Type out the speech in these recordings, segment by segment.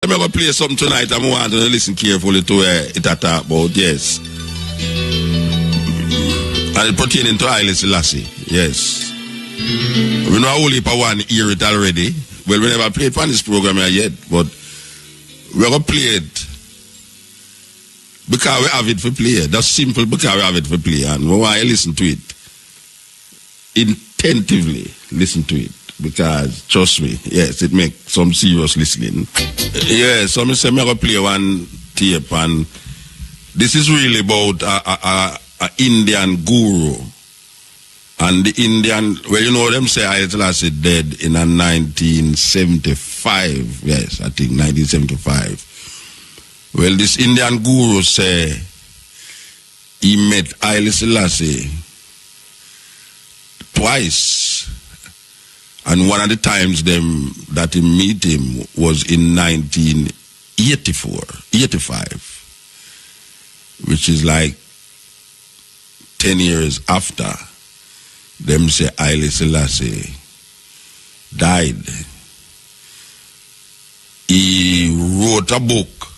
I'm going to play something tonight. I want to listen carefully to it I talk about, yes. And it pertaining to Haile Selassie, yes. We know only for one hear it already. Well, we never played on this program yet, but we're going to play it because we have it for play. That's simple because we have it for play. And we want to listen to it. Attentively listen to it. Because, trust me, yes, it makes some serious listening. Yeah, so I'm going to play one tape, and this is really about a Indian guru. And the Indian, well, you know, them say Haile Selassie dead in 1975. Yes, I think 1975. Well, this Indian guru say he met Haile Selassie twice. And one of the times that he meet him was in 1985, which is like 10 years after them say Haile Selassie died. He wrote a book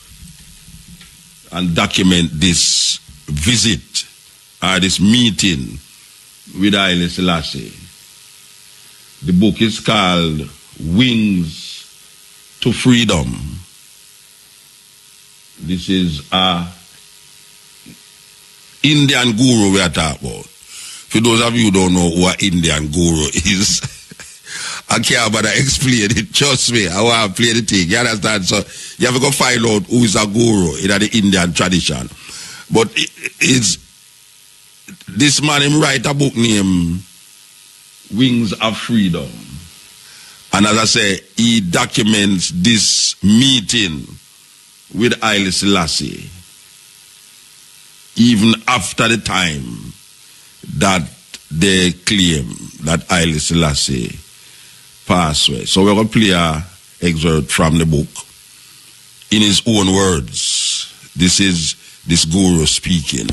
and document this visit or this meeting with Haile Selassie. The book is called Wings to Freedom. This is a Indian guru we are talking about. For those of you who don't know what Indian guru is, I can't bother explain it. Trust me, I want to play the thing. You understand? So you have to go find out who is a guru in the Indian tradition. But it's this man, him write a book named Wings of Freedom. And as I say, he documents this meeting with Haile Selassie even after the time that they claim that Haile Selassie passed away. So we're going to play an excerpt from the book in his own words. This is this guru speaking.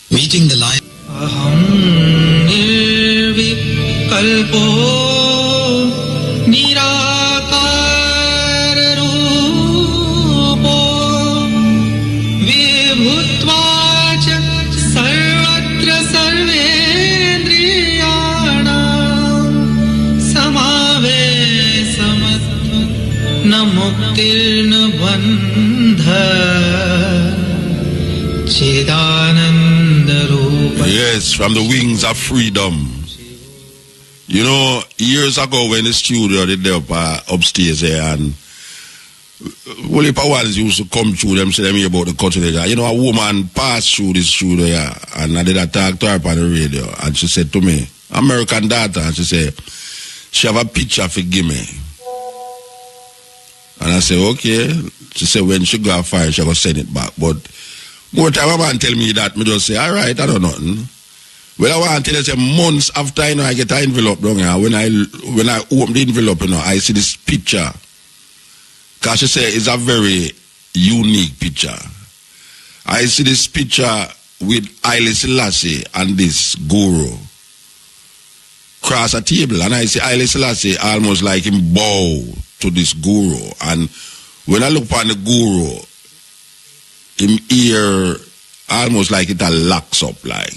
Meeting the lion. Yes, from the Wings of Freedom. You know, years ago when the studio did up upstairs here, and well, if ones used to come through them, say them hear about the culture there. You know, a woman passed through this studio here, and I did a talk to her on the radio, and she said to me, American daughter, and she said, she have a picture for give me. And I said, okay. She said when she go fire, she go send it back. But more time a man tell me that, me just say, all right, I don't know nothing. Well, I want to tell you, say, months after, you know, I get an envelope down here, when I open the envelope, you know, I see this picture. Because she say it's a very unique picture. I see this picture with Haile Selassie and this guru cross a table, and I see Haile Selassie almost like him bow to this guru. And when I look upon the guru, him ear almost like it locks up, like.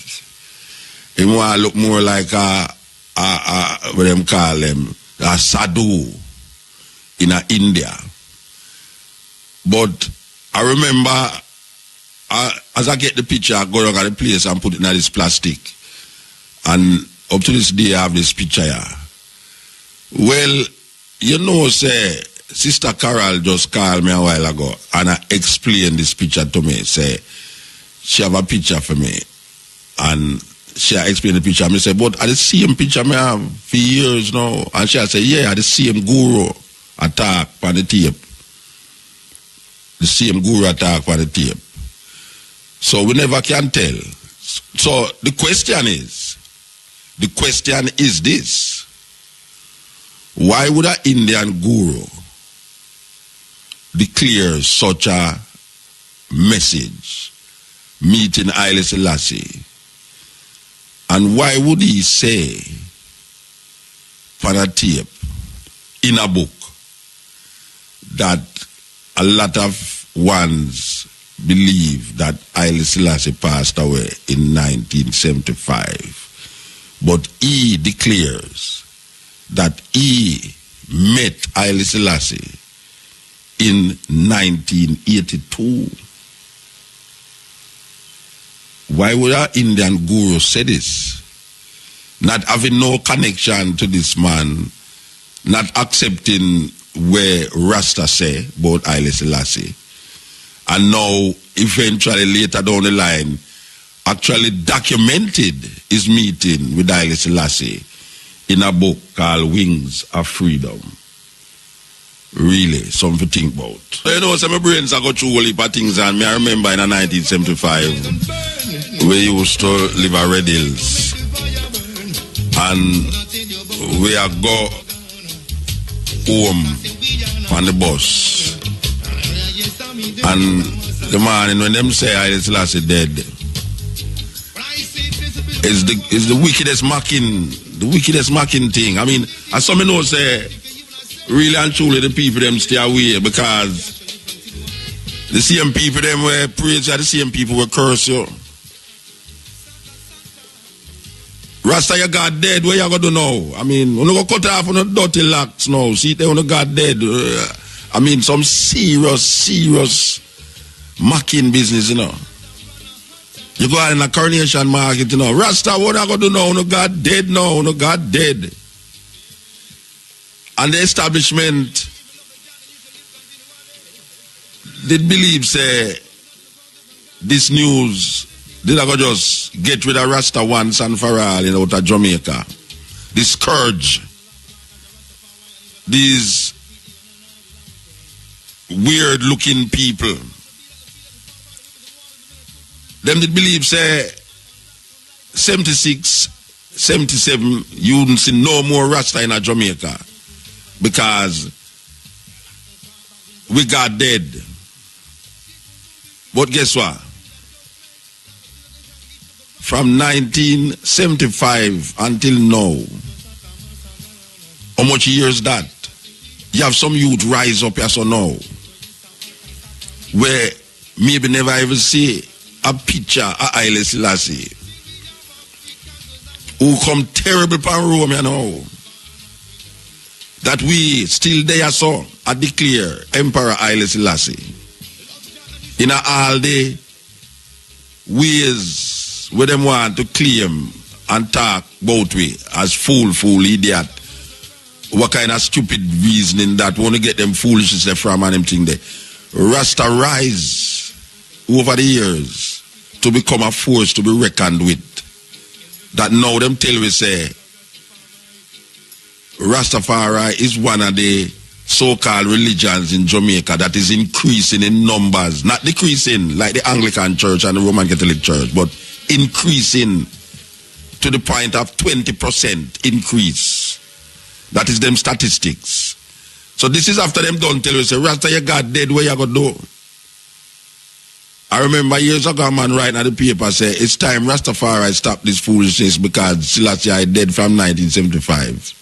Him want to look more like what them call them, a sadhu in India. But I remember, as I get the picture, I go around the place and put it in this plastic. And up to this day, I have this picture here. Well, you know, say, Sister Carol just called me a while ago and explained this picture to me. Say, she have a picture for me. And she explained the picture. I say, but I the same picture I have for years now. And she say, yeah, the same guru attack on the tape. The same guru attack on the tape. So we never can tell. So the question is this. Why would an Indian guru declare such a message, meeting Haile Selassie? And why would he say on a tape, in a book, that a lot of ones believe that Haile Selassie passed away in 1975, but he declares that he met Haile Selassie in 1982. Why would our Indian guru say this? Not having no connection to this man, not accepting where Rasta say about Haile Selassie, and now eventually later down the line actually documented his meeting with Haile Selassie in a book called Wings of Freedom. Really, something to think about. You know, some brains I got through a heap of things, and I remember in 1975 we used to live at Red Hills, and we are go home on the bus, and the morning when them say Haile Selassie dead, is the wickedest mocking thing. I mean, as some know say, really and truly the people them stay away, because the same people them were praise you, the same people were curse you. Rasta, your God dead, where you going to do now? I mean, you go cut off on the dirty locks now. See, they on the God dead. I mean, some serious mocking business, you know. You go out in a coronation market, you know. Rasta, what I going to do now? No God dead now, no God dead. And the establishment did believe, say, this news, did I go just get rid of Rasta once and for all, you know, out of Jamaica. This scourge, these weird looking people, them did believe, say, 76, 77, you wouldn't see no more Rasta in Jamaica, because we got dead. But guess what? From 1975 until now, how much years that? You have some youth rise up here so now, where maybe never ever see a picture of Haile Selassie, who come terrible pan Rome, you know, that we still there so I declare Emperor Haile Selassie in all the ways where them want to claim and talk about we as fool idiot. What kind of stupid reasoning that want to get them foolishness from and them thing there. Rasta rise over the years to become a force to be reckoned with. That now them tell we say Rastafari is one of the so-called religions in Jamaica that is increasing in numbers, not decreasing like the Anglican Church and the Roman Catholic Church, but increasing to the point of 20% increase. That is them statistics. So this is after them done tell you, say, Rasta, you got dead, where you going to do? I remember years ago a man writing at the paper say, it's time Rastafari stop this foolishness because Selassie is dead from 1975.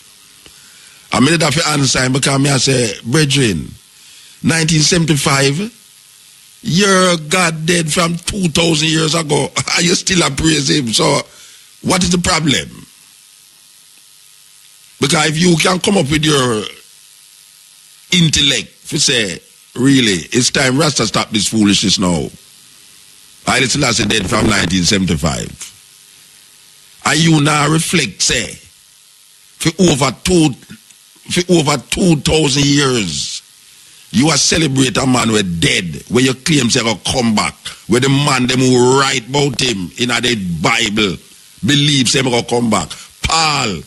I made that for answer him because I say, brethren, 1975, your God dead from 2,000 years ago. Are you still a praise him? So, what is the problem? Because if you can come up with your intellect to say, really, it's time Rasta stop this foolishness now. Haile Selassie dead from 1975. And you now reflect, say, for over 2,000 years, you are celebrate a man who dead, where you claim say go come back, where the man them who write about him in the Bible believes him go come back. Paul,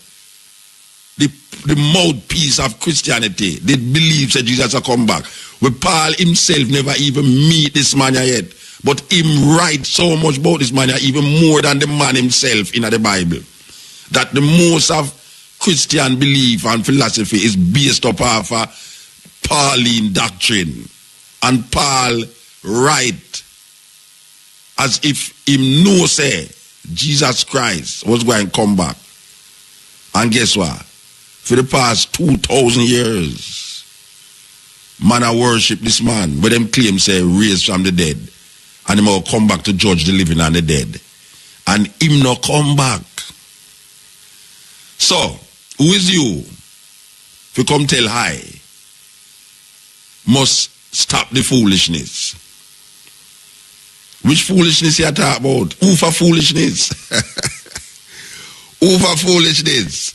the mouthpiece of Christianity, they believe that Jesus will come back. Where Paul himself never even meet this man yet. But him write so much about this man, even more than the man himself in the Bible. That the most of Christian belief and philosophy is based upon Pauline doctrine. And Paul write as if him know say Jesus Christ was going to come back. And guess what? For the past 2,000 years, man I worship this man, but them claim say raised from the dead. And him will come back to judge the living and the dead. And him not come back. So, who is you? If you come tell hi, must stop the foolishness. Which foolishness you talk about? Who for foolishness? Who for foolishness?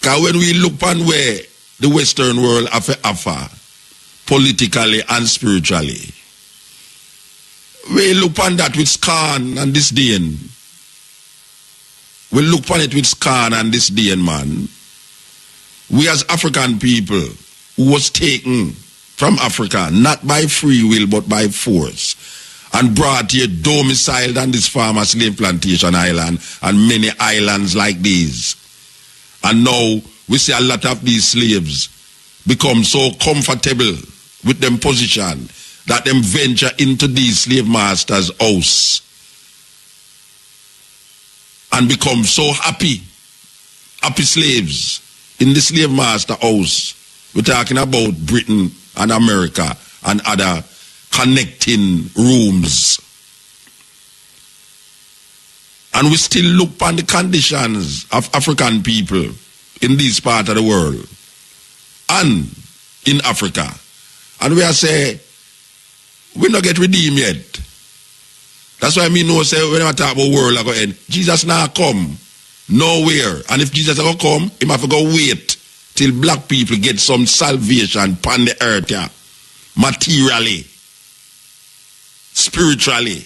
Because when we look on where the Western world have to offer, politically and spiritually, we look on that with scorn and disdain. We look on it with scorn and disdain, man. We as African people who was taken from Africa, not by free will but by force, and brought here domiciled on this farmer slave plantation island and many islands like these. And now we see a lot of these slaves become so comfortable with them position that them venture into these slave masters' house and become so happy slaves in the slave master house. We're talking about Britain and America and other connecting rooms. And we still look upon the conditions of African people in this part of the world and in Africa. And we are say, we not get redeemed yet. That's why me know say when I talk about world I go end, Jesus now come nowhere. And if Jesus ever come, he have to go wait till black people get some salvation upon the earth, yeah. Materially, spiritually.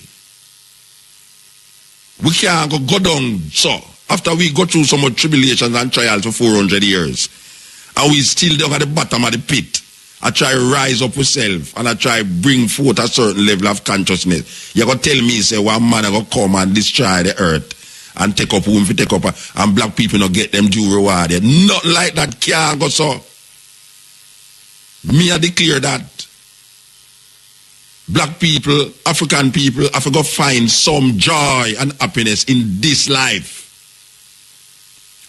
We can't go down so after we go through so much tribulations and trials for 400 years. And we still down at the bottom of the pit. I try to rise up myself and I try to bring forth a certain level of consciousness. You're going to tell me, say, one man is going to come and destroy the earth and take up whom to take up and black people not get them due reward. Not like that can't go so. Me I declare that black people, African people have to go find some joy and happiness in this life.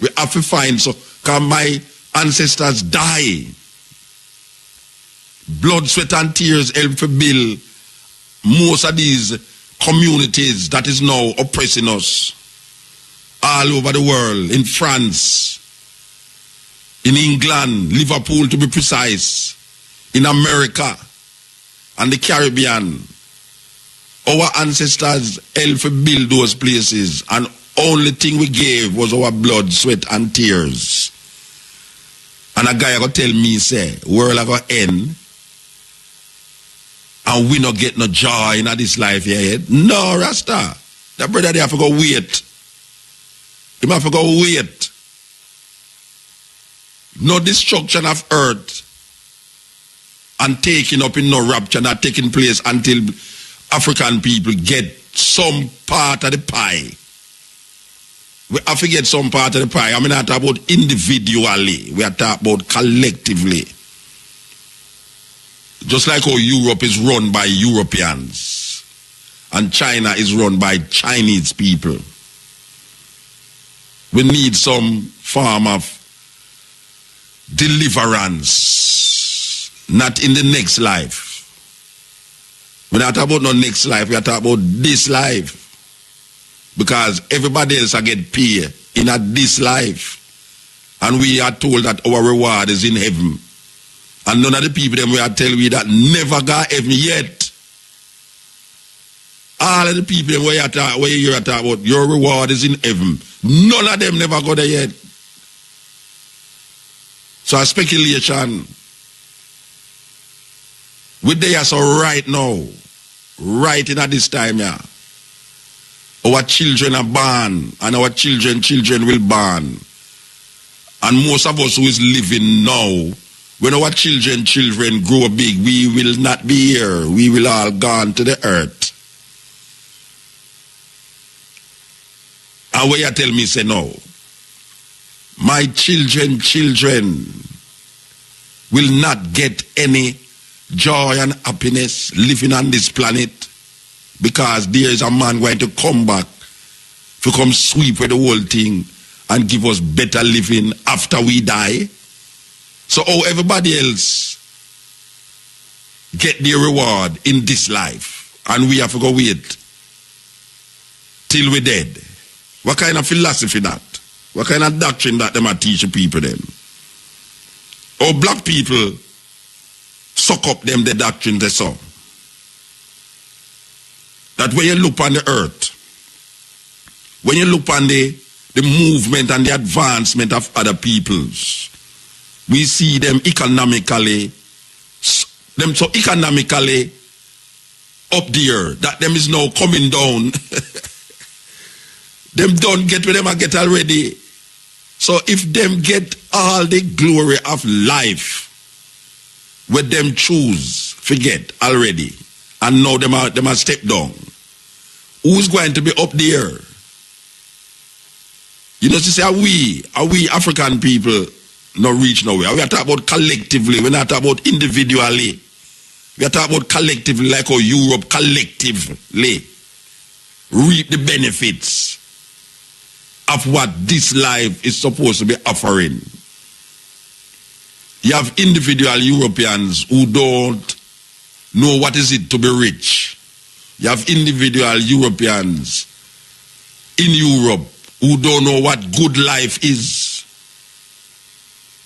We have to find so, because my ancestors die. Blood, sweat and tears help to build most of these communities that is now oppressing us all over the world, in France, in England, Liverpool to be precise, in America and the Caribbean. Our ancestors helped to build those places, and only thing we gave was our blood, sweat and tears. And a guy going to tell me, say, world are going to end and we not get no joy in this life here. No, Rasta. That brother they have to go wait. He have to go wait. No destruction of earth and taking up in no rapture not taking place until African people get some part of the pie. We have to get some part of the pie. I mean, not talk about individually. We are talking about collectively. Just like how Europe is run by Europeans and China is run by Chinese people. We need some form of deliverance, not in the next life. We're not talking about no next life, we are talking about this life. Because everybody else are get paid in this life. And we are told that our reward is in heaven. And none of the people them we are telling we that never got heaven yet. All of the people them where you are talking about your reward is in heaven. None of them never got there yet. So a speculation. We there so right now. Right in at this time, yeah. Our children are born, and our children will born. And most of us who is living now, When our children grow big, we will not be here. We will all gone to the earth. And where you tell me, say no. My children will not get any joy and happiness living on this planet because there is a man going to come back to come sweep with the whole thing and give us better living after we die. So how everybody else get their reward in this life and we have to go wait till we're dead. What kind of philosophy that? What kind of doctrine that them are teaching people them? Or black people suck up them the doctrine they saw. That when you look on the earth, when you look on the movement and the advancement of other peoples, we see them economically up there, that them is now coming down. Them don't get where them a get already. So if them get all the glory of life, where them choose, forget already, and now them a step down, who's going to be up there? You know, to say, are we African people not reach nowhere? We are talking about collectively, we're not talking about individually. We are talking about collectively, like how Europe collectively reap the benefits of what this life is supposed to be offering. You have individual Europeans who don't know what is it to be rich. You have individual Europeans in Europe who don't know what good life is.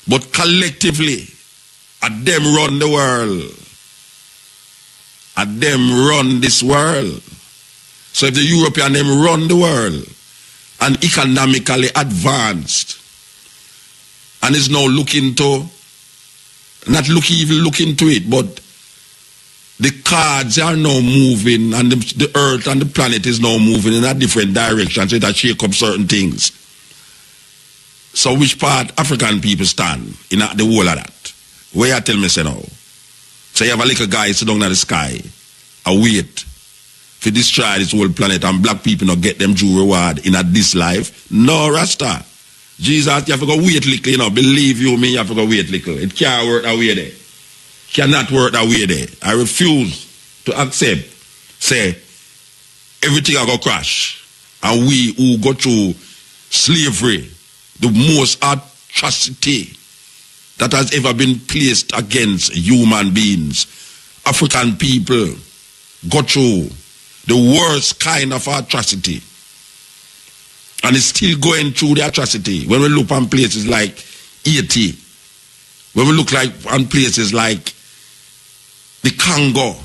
But collectively, at them run the world. At them run this world. So if the European them run the world and economically advanced and is now looking to, even looking to it, but the cards are now moving and the earth and the planet is now moving in a different direction, so that shake up certain things. So which part African people stand in the whole of that? Where you tell me say now? So you have a little guy sit down in the sky and wait to destroy this whole planet and black people not get them due reward in this life? No, Rasta. Jesus, you have to go wait little, you know. Believe you me, you have to go wait little. It can't work that way there. Cannot work that way there. I refuse to accept, say, everything I go crash. And we who go through slavery, the most atrocity that has ever been placed against human beings. African people go through the worst kind of atrocity. And it's still going through the atrocity. When we look on places like Haiti, when we look on places like the Congo,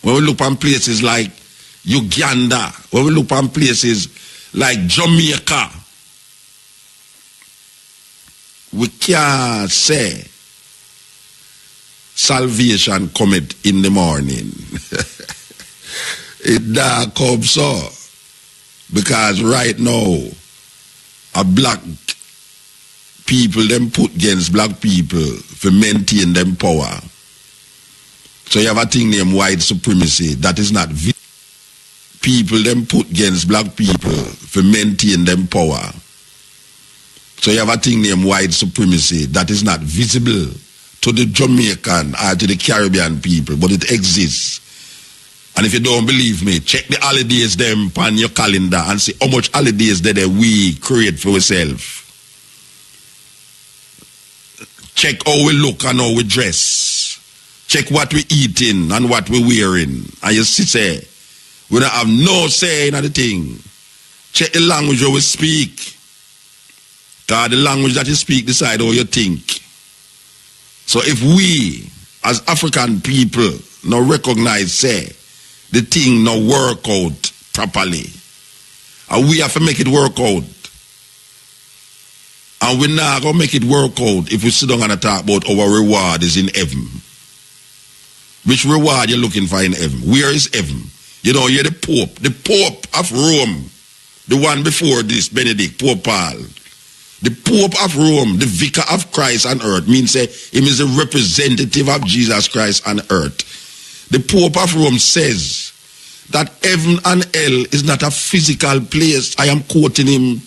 when we look on places like Uganda, when we look on places like Jamaica, we can't say salvation cometh in the morning. It don't come so. Because right now, a black people, them put against black people to maintain them power. So you have a thing named white supremacy. That is not people, them put against black people to maintain them power. So you have a thing named white supremacy. That is not visible to the Jamaican or to the Caribbean people, but it exists. And if you don't believe me, check the holidays them on your calendar and see how much holidays that we create for ourselves. Check how we look and how we dress. Check what we eating and what we wearing. And you see, say, we don't have no say in the thing. Check the language we speak. Because the language that you speak decide how you think. So if we, as African people, now recognize, say, the thing now work out properly, and we have to make it work out. And we're not going to make it work out if we sit down and talk about our reward is in heaven. Which reward you're looking for in heaven? Where is heaven? You know, you're the Pope of Rome, the one before this, Benedict, Pope Paul. The Pope of Rome, the Vicar of Christ on earth, means say him is a representative of Jesus Christ on earth. The Pope of Rome says that heaven and hell is not a physical place. I am quoting him.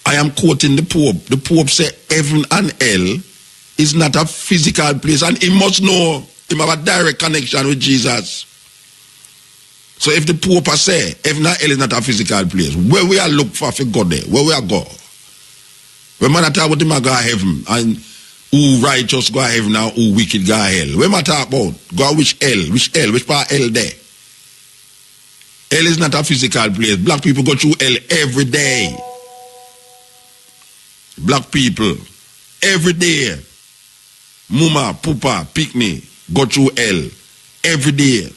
I am quoting the Pope. The Pope said heaven and hell is not a physical place, and he must know him have a direct connection with Jesus. So if the Pope say heaven and hell is not a physical place, where we are look for God there, where we are go? We man talk about him go heaven, and who righteous go heaven and who wicked go hell. We man talk about go which part hell there? Hell is not a physical place. Black people go through hell every day. Black people every day. Mama, Papa, Picnic go through hell every day.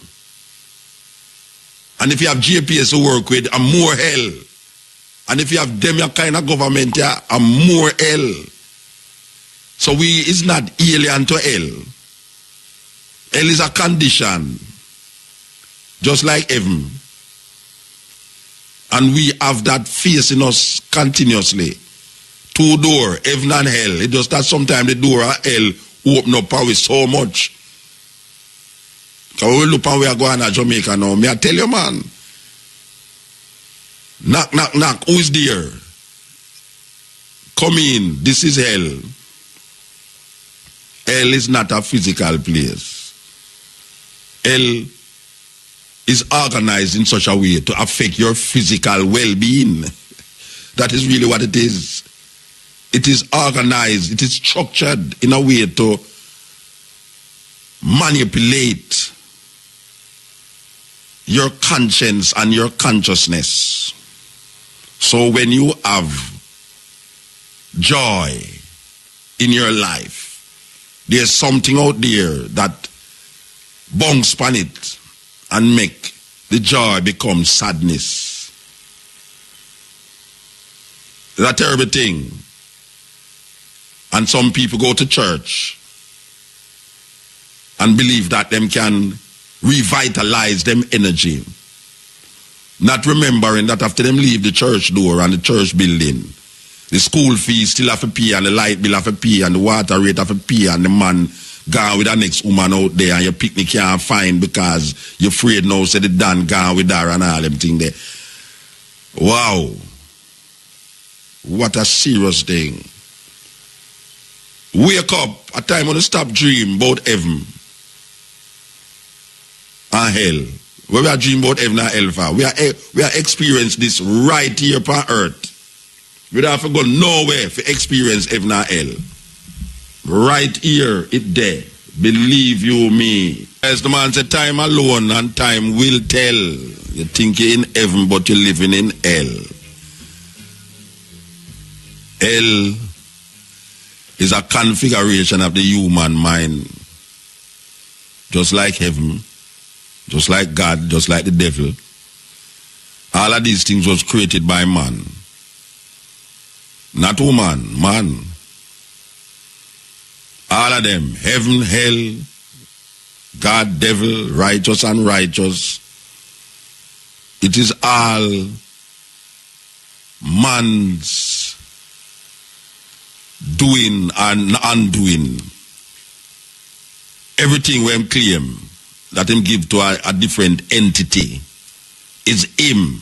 And if you have GPS to work with, I'm more hell. And if you have them kind of government, I'm more hell. So it's not alien to hell. Hell is a condition, just like heaven. And we have that facing us continuously. Two doors, heaven and hell. It just that sometimes the door of hell open up with so much. Because we look and we are going to Jamaica now. May I tell you, man? Knock, knock, knock. Who is there? Come in. This is hell. Hell is not a physical place. Hell is organized in such a way to affect your physical well-being. That is really what it is. It is organized. It is structured in a way to manipulate your conscience and your consciousness. So when you have joy in your life, there's something out there that bounce upon it and make the joy become sadness. It's a terrible thing. And some people go to church and believe that them can revitalize them energy, not remembering that after them leave the church door and the church building, the school fees still have to pay, and the light bill have to pay, and the water rate have to pay, and the man gone with the next woman out there, and your picnic can't find because you're afraid now, say the Dan gone with her and all them thing there. Wow. What a serious thing. Wake up a time when you stop dream about heaven and hell. Where we are dreaming about heaven and hell for. We are experience this right here upon earth. We don't have to go nowhere to experience heaven and hell. Right here, it there. Believe you me. As the man said, time alone and time will tell. You think you're in heaven, but you're living in hell. Hell is a configuration of the human mind. Just like heaven, just like God, just like the devil. All of these things was created by man. Not woman, man. All of them, heaven, hell, God, devil, righteous, unrighteous. It is all man's doing and undoing. Everything we claim that him give to a different entity is him.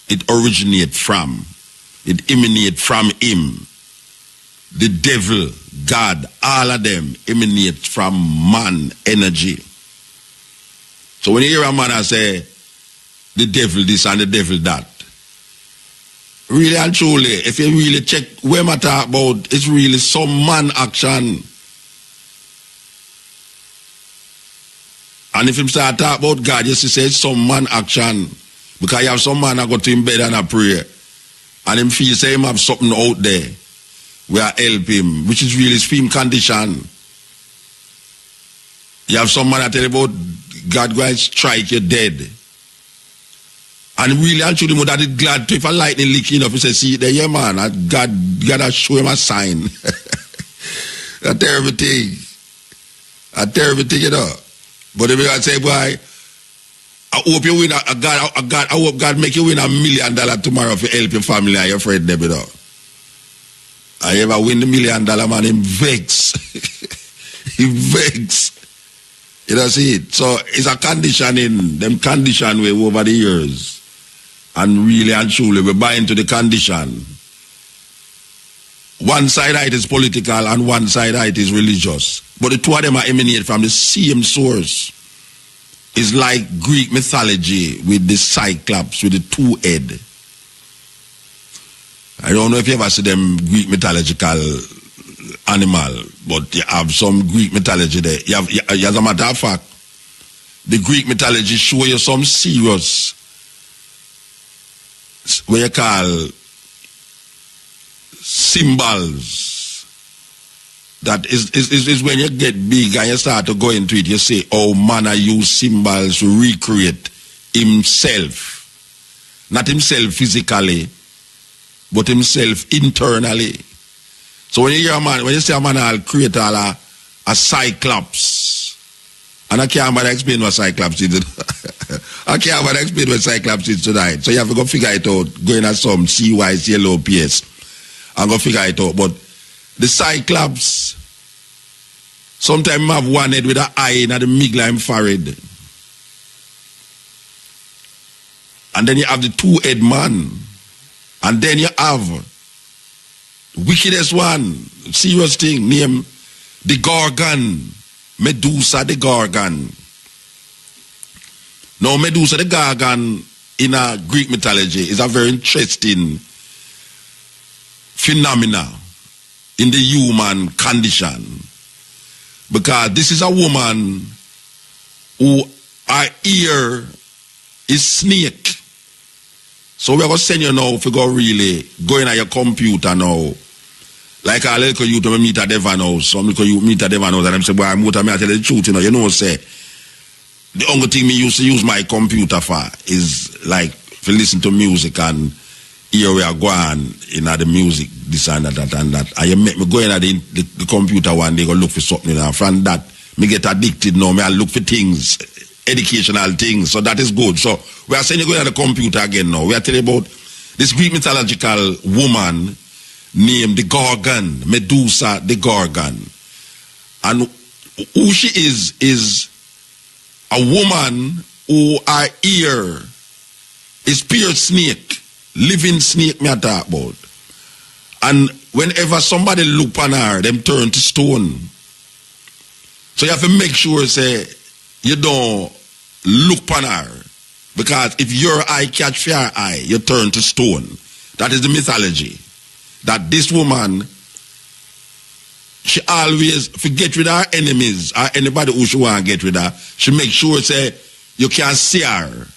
It originates from. It emanates from him. The devil, God, all of them emanate from man energy. So when you hear a man say, the devil this and the devil that, really and truly, if you really check where I talk about, it's really some man action. And if him start talk about God, you see say it's some man action. Because you have some man that go to him bed and a pray. And him feel say him have something out there where help him, which is really his film condition. You have some man that tell you about God going to strike you dead. And really and truly that is glad to if a lightning leaking up, he say, see there, yeah man, God has show him a sign. A terrible thing. A terrible thing, you know. But if you say, boy, I hope you win I hope God make you win $1 million tomorrow for help your family and your friend them, you know. I ever win the $1 million, man, him vex. He vex. You know, see it. So it's a conditioning, them condition way over the years. And really and truly we buy into the condition. One side of it is political and one side of it is religious. But the two of them are emanate from the same source. It's like Greek mythology with the Cyclops, with the two head. I don't know if you ever see them Greek mythological animal, but you have some Greek mythology there. As a matter of fact, the Greek mythology show you some serious, what you call symbols. That is when you get big and you start to go into it, you say, oh man, I use symbols to recreate himself. Not himself physically, but himself internally. So when you hear a man, when you say a man I'll create a cyclops, and I can't even explain what cyclops is. I can't even explain what cyclops is tonight. So you have to go figure it out, go in at some CYCLOPS and go figure it out. But the cyclops, sometimes have one head with an eye in the midline forehead. And then you have the two-head man. And then you have wickedest one, serious thing, named the Gorgon, Medusa the Gorgon. Now Medusa the Gorgon in a Greek mythology is a very interesting phenomena in the human condition, because this is a woman who her ear is snake. So we're going to send you now if you go really go in at your computer now. Like a little you to meet at Devon house. Some little you meet at Devon house and I'm saying, boy, I'm going to tell you the truth, you know, say the only thing me used to use my computer for is like to listen to music and here we are going in the music, this and that and that. And you make me go in at the computer one day, go look for something. You know. From that, me get addicted now. Me I look for things, educational things. So that is good. So we are saying you go in at the computer again now. We are telling about this Greek mythological woman named the Gorgon, Medusa the Gorgon. And who she is a woman who her ear is pure snake. Living snake me I talk about. And whenever somebody look on her, them turn to stone. So you have to make sure say you don't look on her. Because if your eye catch your eye, you turn to stone. That is the mythology. That this woman, she always forget with her enemies or anybody who she want to get rid of. She make sure say you can't see her.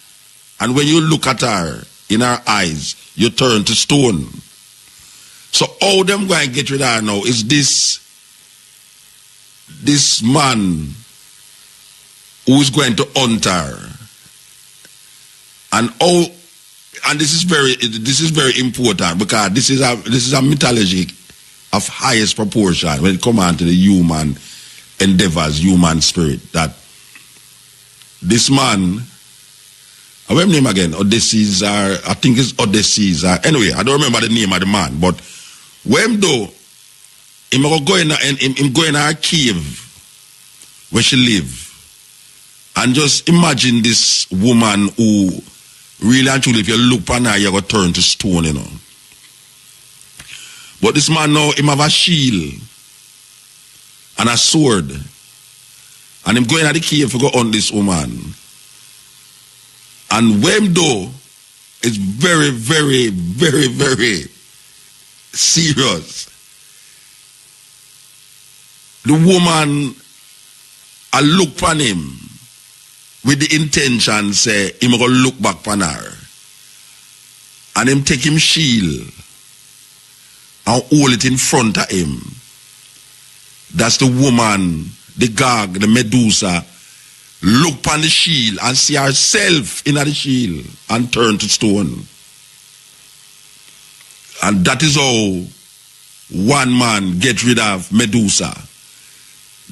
And when you look at her, in her eyes, you turn to stone. So how them going to get rid of her now is this man who is going to hunt her. And this is very important because this is a mythology of highest proportion when it comes on to the human endeavors, human spirit. That this man, what's his name again? Odysseus, I think it's Odysseus. Anyway, I don't remember the name of the man. But when though, him go in a cave where she live, and just imagine this woman who really and truly, if you look on her, you're going to turn to stone, you know. But this man now, him have a shield and a sword, and him going at the cave to go on this woman. And when though, it's very, very, very, very serious. The woman, I look on him with the intention, say, him gonna look back on her. And him take him shield and hold it in front of him. That's the woman, the Gog, the Medusa, look on the shield and see herself in the shield and turn to stone. And that is how one man get rid of Medusa.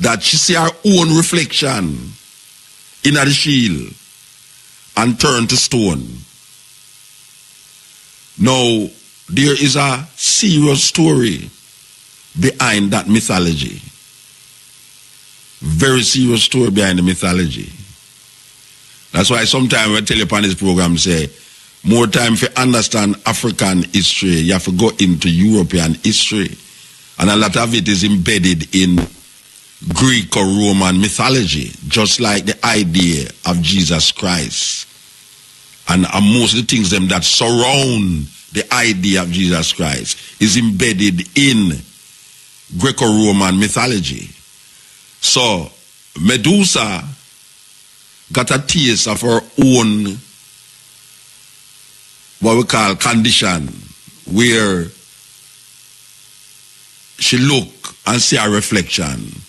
That she see her own reflection in the shield and turned to stone. Now, there is a serious story behind that mythology. Very serious story behind the mythology. That's why sometimes I tell you upon this program, say, more time for understand African history, you have to go into European history. And a lot of it is embedded in Greek or Roman mythology, just like the idea of Jesus Christ. And most of the things them that surround the idea of Jesus Christ is embedded in Greco-Roman mythology. So Medusa got a taste of her own, what we call condition, where she look and see a reflection.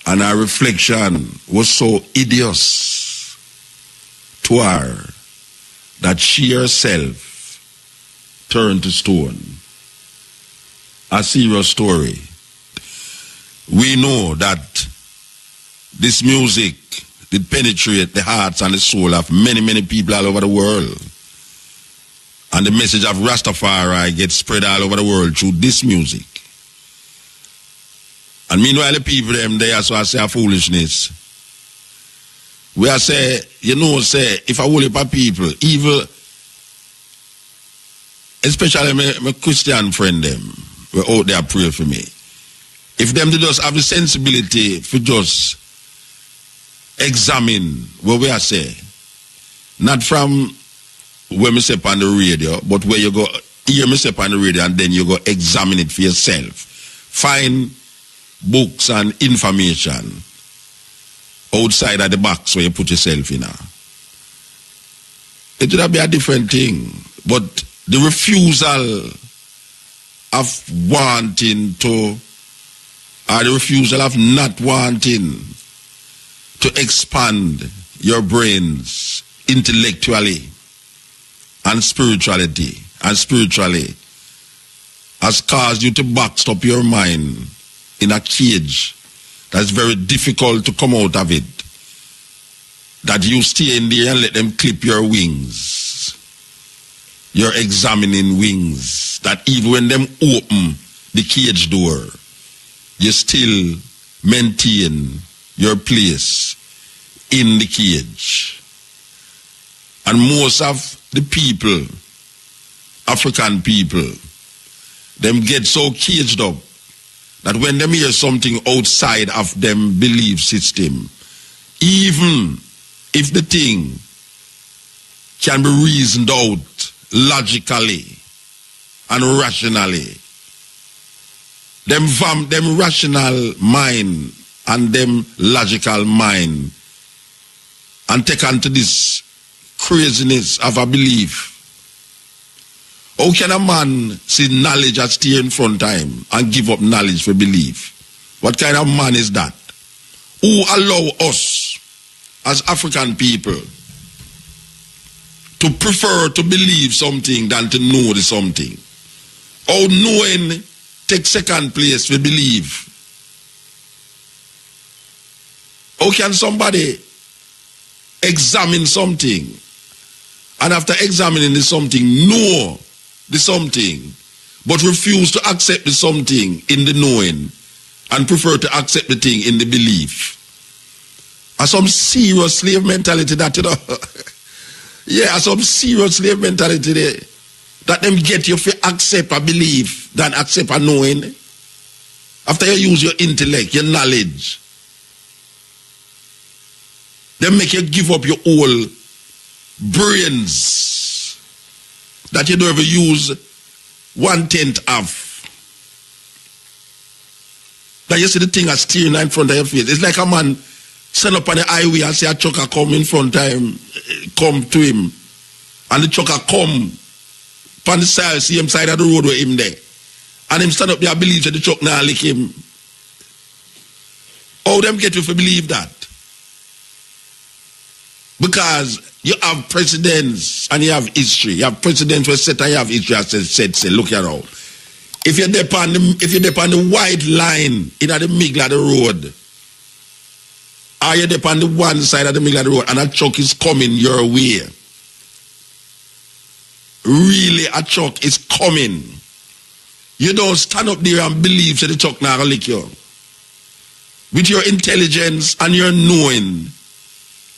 And her reflection was so hideous to her that she herself turned to stone. A serious story. We know that this music did penetrate the hearts and the soul of many, many people all over the world. And the message of Rastafari gets spread all over the world through this music. And meanwhile, the people them there, so I say a foolishness. We are say, you know, say, if I will heap of people, evil, especially my Christian friend them, were out there pray for me. If them they just have the sensibility for just examine what we are say, not from where me say on the radio, but where you go hear me say on the radio and then you go examine it for yourself. Find books and information outside of the box where you put yourself in. It would be a different thing. But the refusal of wanting to, or the refusal of not wanting to expand your brains intellectually and spiritually has caused you to box up your mind in a cage that's very difficult to come out of it. That you stay in there and let them clip your wings. Your examining wings. That even when them open the cage door, you still maintain your place in the cage. And most of the people, African people, them get so caged up that when them hear something outside of them belief system, even if the thing can be reasoned out logically and rationally, them rational mind and them logical mind and take on to this craziness of a belief. How can a man see knowledge as stay in front of him and give up knowledge for belief? What kind of man is that? Who allow us as African people to prefer to believe something than to know the something? How knowing takes second place for believe? How can somebody examine something and after examining the something know the something but refuse to accept the something in the knowing and prefer to accept the thing in the belief? Some serious slave mentality that, you know. Yeah, some serious slave mentality there. That them get you to accept a belief than accept a knowing. After you use your intellect, your knowledge, they make you give up your whole brains that you don't ever use 1/10 of. That you see the thing as steering in front of your face. It's like a man stand up on the highway and see a trucker come in front of him, come to him, and the trucker come on the side, see him side of the road with him there. And him stand up there, believe that the truck now lick him. How them get you to believe that? Because you have presidents and you have history. You have presidents who set and you have history as said, look here now. If you're there on the white line in the middle of the road, Are you there on the one side of the middle of the road and a truck is coming your way? Really, a truck is coming. You don't stand up there and believe that the truck not gonna lick you. With your intelligence and your knowing,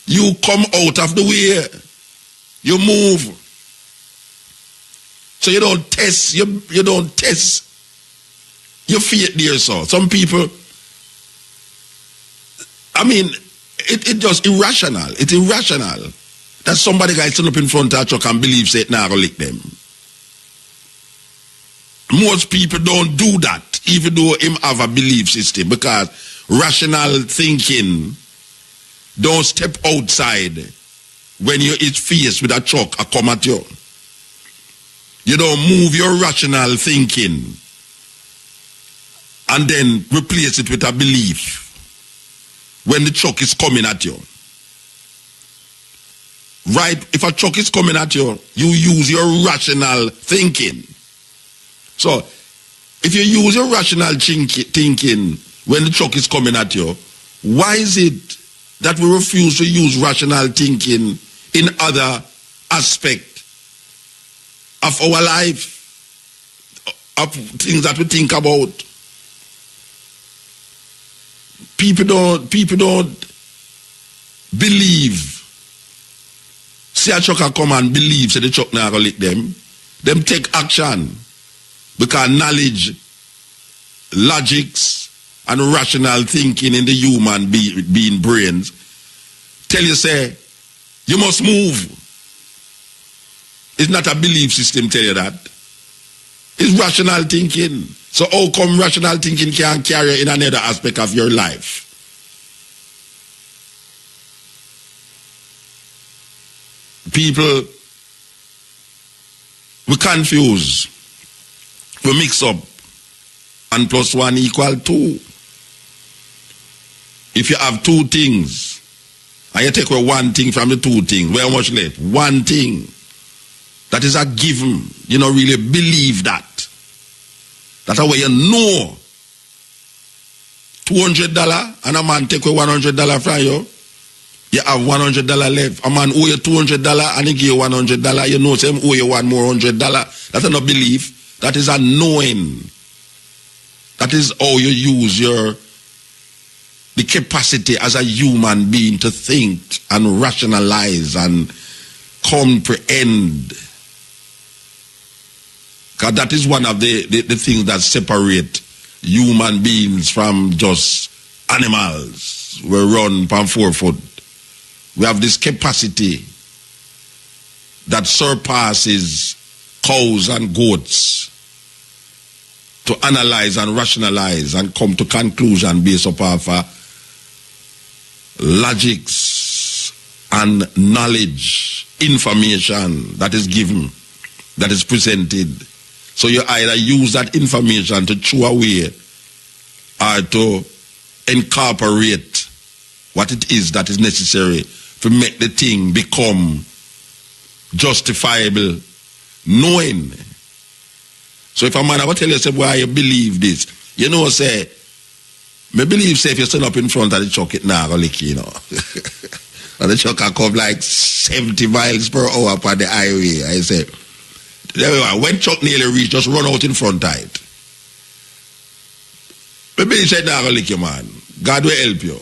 you come out of the way. You move. So you don't test, you don't test your faith there, so. Some people, I mean, it's just irrational. It's irrational that somebody guy stand up in front of a truck and believe say it now gonna lick them. Most people don't do that, even though him have a belief system, because rational thinking don't step outside when you is faced with a truck a come at you. You don't move your rational thinking and then replace it with a belief when the truck is coming at you. Right? If a truck is coming at you, you use your rational thinking. So, if you use your rational thinking when the truck is coming at you, why is it that we refuse to use rational thinking in other aspects of our life, of things that we think about? People don't believe. See a truck come and believe, say the truck not gonna lick them. Them take action. Because knowledge, logics, and rational thinking in the human being brains tell you, say, you must move. It's not a belief system tell you that. It's rational thinking. So how come rational thinking can carry in another aspect of your life? People, we confuse. We mix up 1 + 1 = 2. If you have two things and you take away one thing from the two things, where much left? One thing. That is a given. You don't really believe that. That's how you know. $200 and a man take away $100 from you. You have $100 left. A man owe you $200 and he give you $100. You know him owe you one more $100. That's not belief. That is a knowing. That is how you use the capacity as a human being to think and rationalize and comprehend. Because that is one of the things that separate human beings from just animals. We run on 4 foot. We have this capacity that surpasses cows and goats to analyze and rationalize and come to conclusion based upon logics and knowledge, information that is given, that is presented. So you either use that information to throw away or to incorporate what it is that is necessary to make the thing become justifiable, knowing. So if a man ever tell you, say, why you believe this? You know, say, me believe, say, if you stand up in front of the truck, it now gonna lick you, know. And the truck can come like 70 miles per hour upon the highway. I say, when truck nearly reach, just run out in front of it. Me believe, say, now gonna lick you, man. God will help you.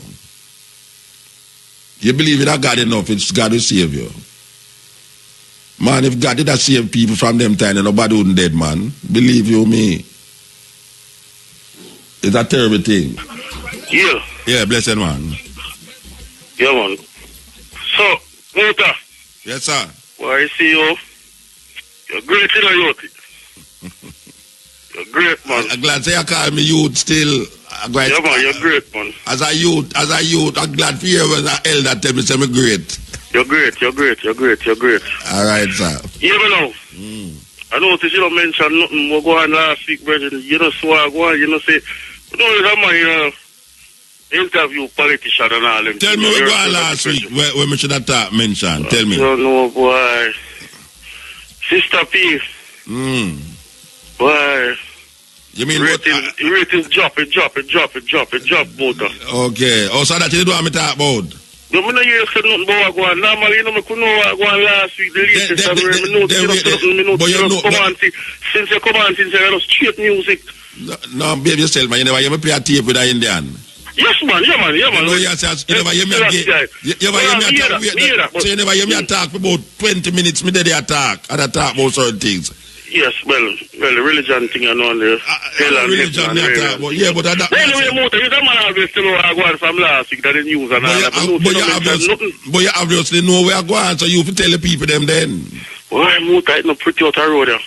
You believe in a God enough, it's God will save you. Man, if God did not save people from them time, then nobody wouldn't dead, man. Believe you me. It's a terrible thing. Yeah. Yeah, blessed man. Yeah, man. So, Muta. Yes, sir. Well, I see you. You're great in a youth. You're great, man. I'm glad say you call me youth still. Yeah, man, you're great, man. As a youth, I'm glad for you when an elder tell me say I'm great. You're great. All right, sir. Yeah, but now, I noticed you don't mention nothing more going on last week, brother. You know, swag one, you know, say, you know, my interview politician and all them. Tell me what going on last week, where we should have mentioned. Tell me. I don't know, boy. Sister P. Boy. You mean ratings drop, Muta. Okay. Oh, so that you don't want me to talk about? No, I don't hear nothing about what going on. Normally, I could know what going on last week, the latest, and since you come on, since you have straight music. No, behave yourself, man. You never hear me play a tape with an Indian. Yes, man. You never hear me talk. So you never hear me talk for about 20 minutes. Me there talk and I talk about certain things. Yes, well, the religion thing I know there. Religion me talk about. Yeah, but that. Anyway, Muta, you don't man obviously know where I go on from last week that the news and all. But you obviously know where I go on, so you can tell the people them then. Why, Muta, it's not pretty out the road there.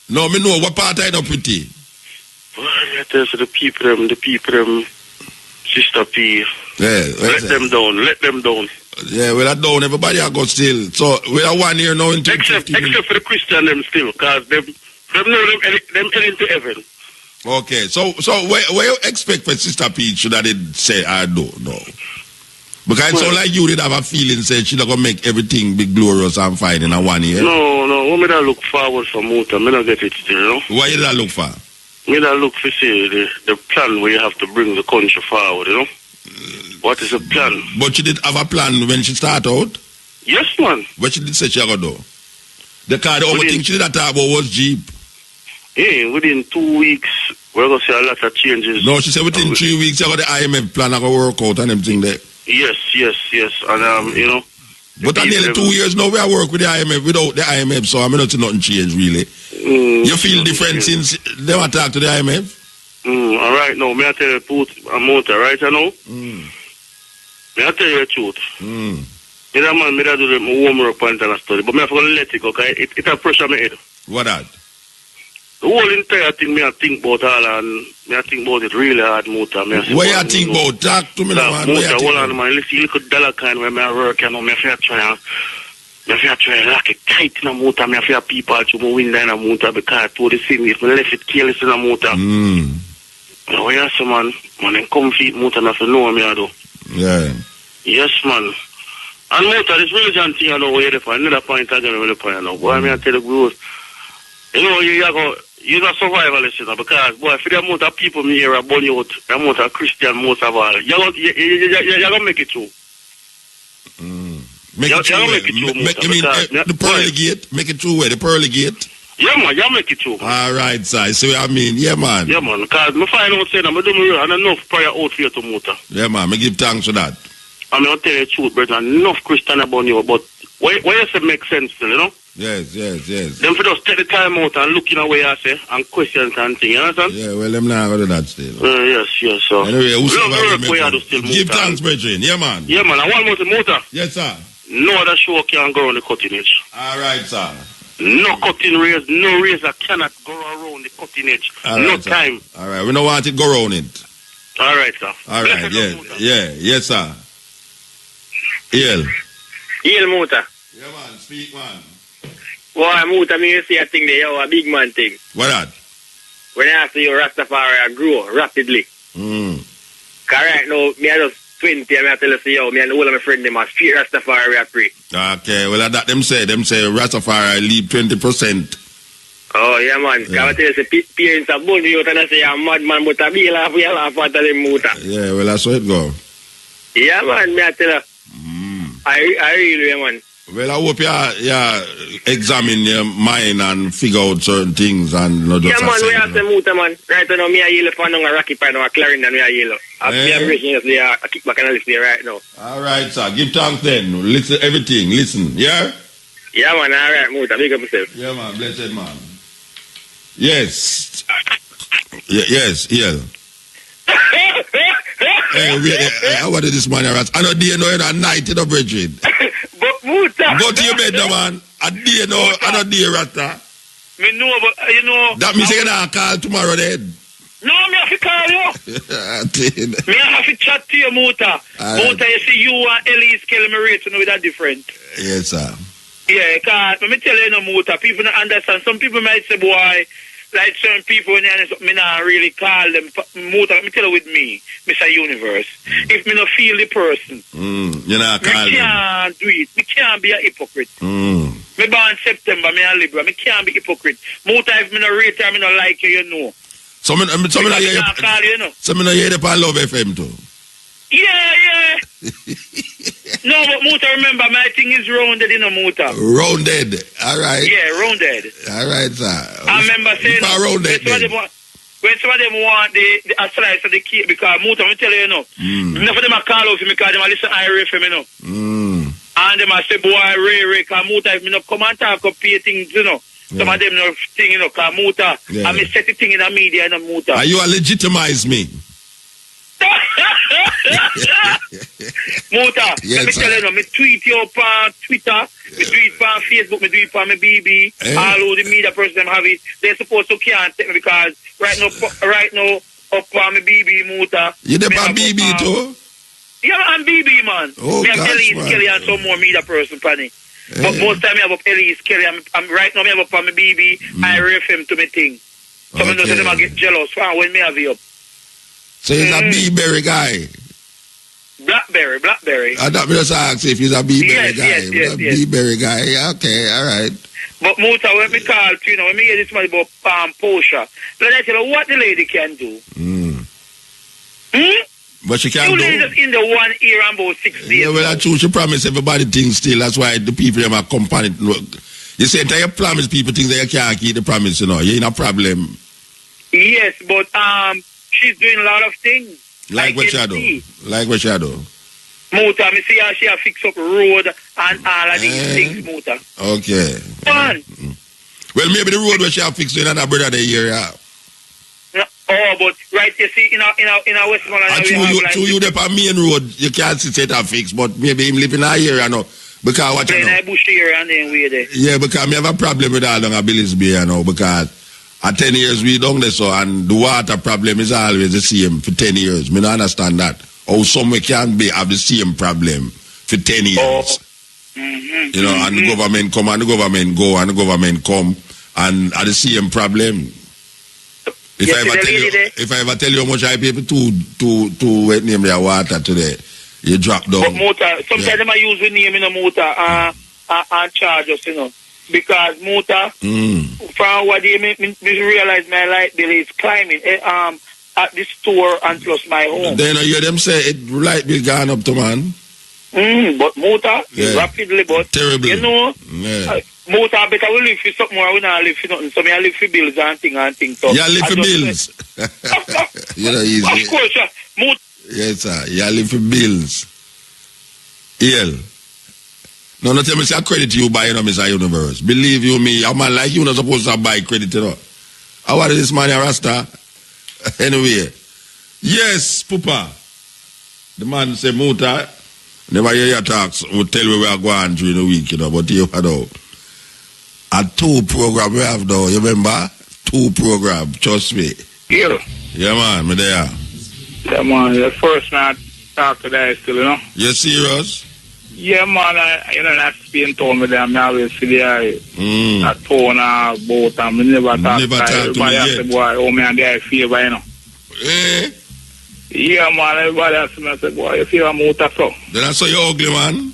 No, me know what part I not pretty. I tell you, the people them, Sister P. Yeah, let them down. Yeah, well, I don't. Everybody I go still. So we are 1 year now into except for the Christian them still, because them know them heading to heaven. Okay, so where you expect for Sister P should I did say I don't know? Because it's like you did have a feeling say she's not gonna make everything be glorious and fine in a 1 year. No, what me that look forward for Muta, me not get it still, you know. What you that look for? Me that look for say the plan where you have to bring the country forward, you know. What is the plan? But she did have a plan when she started out? Yes, man. What she did say she gonna do? The only thing she did talk about was Jeep. Yeah, within 2 weeks, we're going to see a lot of changes. No, she said within 3 weeks, you got the IMF plan going to work out and everything there. Yes. And, you know. But in nearly 2 years now, we are working with the IMF without the IMF, so I'm not seeing nothing change, really. You feel different since they want to talk to the IMF? All right, now, may I tell you the truth, Muta, right, you know? May I tell you the truth? You know, man, I do the homework point and a study, but I have to let it go, okay? It has pressure on my head. What that? The whole entire thing, I think about all, and I think about it really hard, Muta. What you think about? Talk to me now, man. Muta, hold on, man. Listen, look at dollar kind where I work, you know, I have to try lock it tight in a Muta. I have to people to my window in a Muta because I the same if I left it careless in a Muta. Now, yes, man, then come feet Muta, and I have to know me, I do. Yeah. Yes, man. And Muta, this religion thing, I know where you're from. Another point I got to point, I know. Boy, I tell you, you know, you're a survivalist, you know, because, boy, for the amount of people me here are born out, the amount of Christian, most of all, you're going to make it through. Make it through. The pearly gate? Make it through where? The pearly gate? Yeah, man, you make it through. All right, sir. See what I mean? Yeah, man. Yeah, man, because I find out saying I'm doing real and enough prayer out here to Muta. Yeah, man, I give thanks for that. I'm going to tell you the truth, brother, enough Christian about you, but what you say makes sense still, you know? Yes. Them for just take the time out and look in a way I say and questions and things, you understand? Yeah, well, them not going to do that still. Yes, so. Anyway, give thanks, brethren. Yeah, man. Yeah, man, and one more thing, Muta. Yes, sir. No other show can go around the cutting edge. All right, sir. No cutting razor, no razor cannot go around the cutting edge. All no right, time. Sir. All right, we don't want it to go around it. All right, sir. All right, yes, sir. Haile Muta. Yeah, man, speak, man. Well, Muta, me see a thing there, a big man thing. What that? When I see your Rastafari grow rapidly. Correct, now, me I just 20, and I tell you, me and all of my friends, them are straight Rastafari, I pray. Okay, well, that them say Rastafari leave 20%. Oh, yeah, man. Because I tell you, parents are born you out and I say, I'm mad man, but I be laugh, we laugh at them, Muta. Yeah, well, that's how it go. Yeah, man, me I tell you. I really, man. Well, I hope you examine your mind and figure out certain things and not just... Yeah, man, we have to Muta, man. Right now, me a yellow fan on a Rocky Pan or a Clarendon, me a yellow. I'm a kick back and listen there right now. All right, sir. Give thanks then. Listen everything. Listen, yeah? Yeah, man. All right, Muta. Big up yourself. Yeah, man. Blessed man. Yes. Yes, yeah. Hey, what is this man? I know day no at night, you know, Bridget. But Muta. Go to your bed now, man. I know day, Rasta. Me know, but you know. That means you're going to call tomorrow then. No, me have to call you. Me have to chat to you, Muta. Muta, you see, you and Elise Kelly me rate, you know, that different. Yes, sir. Yeah, because let me tell you, no, Muta, people don't understand. Some people might say, boy, like certain people, when me not really call them Muta. Let me tell you with me, Mr. Universe. If me not feel the person, you not call them. Me can't do it. Me can't be a hypocrite. Me born September, me a Libra. Me can't be hypocrite. Muta, if me not rate her, me not like you, you know. So me not hear you. Call you, know. So me not hear the on Love FM too. Yeah. No, but Muta, remember, my thing is rounded, Muta. Rounded. All right. Yeah, rounded. All right, sir. I remember saying, when some of them want the slice of the cake, because Muta, I'm tell you, enough of them are call out for me because they listen to Irish FM, And them say, boy, Ray, because Muta, if me not come and talk up pay things, some of them no thing, because Muta, I me set the thing in the media, Muta. Are you legitimize me? Muta, let me tell you, me tweet you up on Twitter, me do it on Facebook, me do it on my BB, all of the media person them have it. They're supposed to can't take me because right now up on my BB, Muta. You there on BB too? Yeah, I'm BB, man. Oh, me have Elise Kelly and some more media person, Panny. But most time I have up Elise Kelly. I'm right now, I have up on my BB, I refer him to me thing. So I know them I get jealous when me have you up. So he's a B-berry guy. Blackberry. I thought me just ask if he's a B-berry guy. Yes. B-berry guy. Okay, all right. But Muta, when me call to when me hear this man about Portia, let me tell you what the lady can do. But she can't you do. ladies in the 1 year and about 6 days. Yeah, well, I true. She promised everybody things still. That's why the people them are company. You say that you promise people things that you can't keep the promise, You ain't a problem. Yes, but she's doing a lot of things. Like what she do? Like what she do? Muta, me see how she have fix up road and all of these things, Muta. Okay. Fun. Well, maybe the road where she have fixed in another brother the year. But right, you see, in our Westmoreland, you there on main road, you can't see it and fix, but maybe him live in a area, because what you know. In a bush area and then we there. Yeah, because I have a problem with all the Billy's Bay, because at 10 years we done this, and the water problem is always the same for 10 years. I don't understand that. How somewhere can be have the same problem for 10 years. And the government come and the government go and the government come and are the same problem. If I ever tell you how much I pay for to wet name their water today, you drop down. But Muta, sometimes them I use the name in a Muta and charge us, because Muta, from what they make me realize my light bill is climbing at the store and plus my home. Then you hear them say it light bill gone up to man. But Muta, rapidly, but terribly. Muta better we live for something more, we not live for nothing. So me I live for bills and things. So you live for bills. Easy. Of course, Muta. Yes, sir. You live for bills. No, not tell me say credit you buy, Mr. Universe. Believe you me, a man like you not supposed to buy credit, How are this man, Rasta? Anyway. Yes, Pupa. The man say, Muta, never hear your talks. We'll tell you we are going during the week, but you know. A 2 program we have now, you remember? 2 program, trust me. Yeah, man, me there. Yeah, man, the first man talk today still, You serious? Yeah, man, that's being told me that I'm always see the a tone or boat, and I never talk to me yet. Boy, oh, man, they favor, Yeah, man, everybody asked me, I said, boy, you feel a motor, so. Then I saw you ugly, man.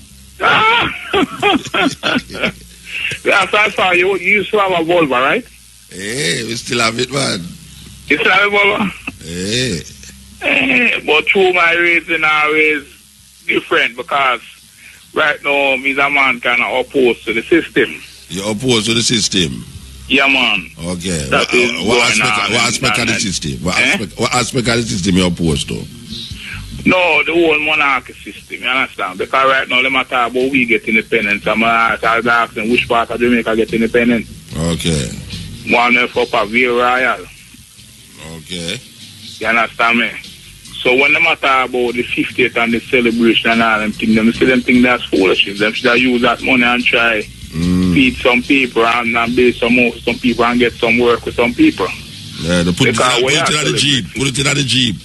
That's I saw you used to have a Volvo, right? Hey, we still have it, man. You still have a Volvo? Hey. But through my reason, always different, because right now, me a man kind of opposed to the system. You're opposed to the system? Yeah, man. Okay. What aspect of the system? What aspect of the system you're opposed to? No, the whole monarchy system, you understand? Because right now, let me talk about we get independence. I'm asking which part of Jamaica get independent. Okay. One of up Ville Royal. Okay. You understand me? So when they talk about the 50th and the celebration and all them things, them see them think that's foolishness. Them should use that money and try feed some people and build some more for some people and get some work with some people. Yeah, they put it in the Jeep. Put it in the Jeep.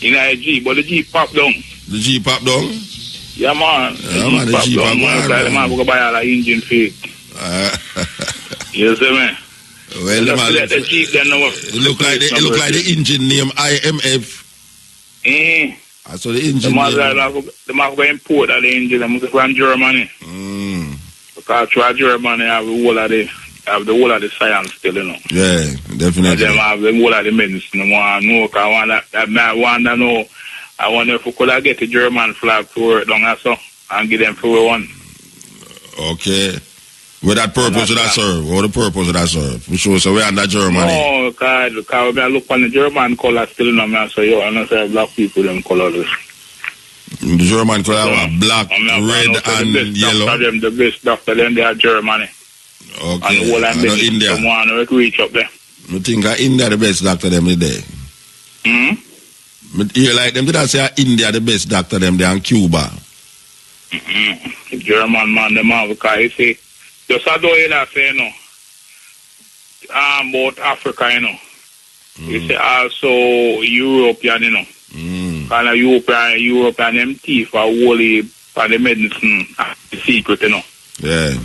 In a Jeep, but the Jeep pop down. The Jeep pop down? Yeah, man. The Jeep pop down. The man will buy all the engine fake. You see me? Well, the Jeep then it look like the engine name IMF. So the engine the man going import the engine from Germany. Because through Germany have a whole of the have the whole of the science still, you know. Yeah, definitely. And them have the whole of the medicine. I want to know. I wonder if we could have get the German flag to work down there, so, and give them for one. Okay. With that purpose of that serve? What the purpose of that serve? We show so we're under Germany. No, because when I look on the German color still in me, so yo, I know say black people them colors. The German color are black, red, and yellow. Them the best doctor, then they are Germany. Okay. And the whole of India. Someone who reach up there. I think India the best doctor them today. You like them? Did I say India the best doctor them there and Cuba? German man, them have because you see, just as though you say, you know, about Africa, you know. You say also European, you know. Kind of European, them teeth are wholly for the medicine, the secret, you know. Yeah.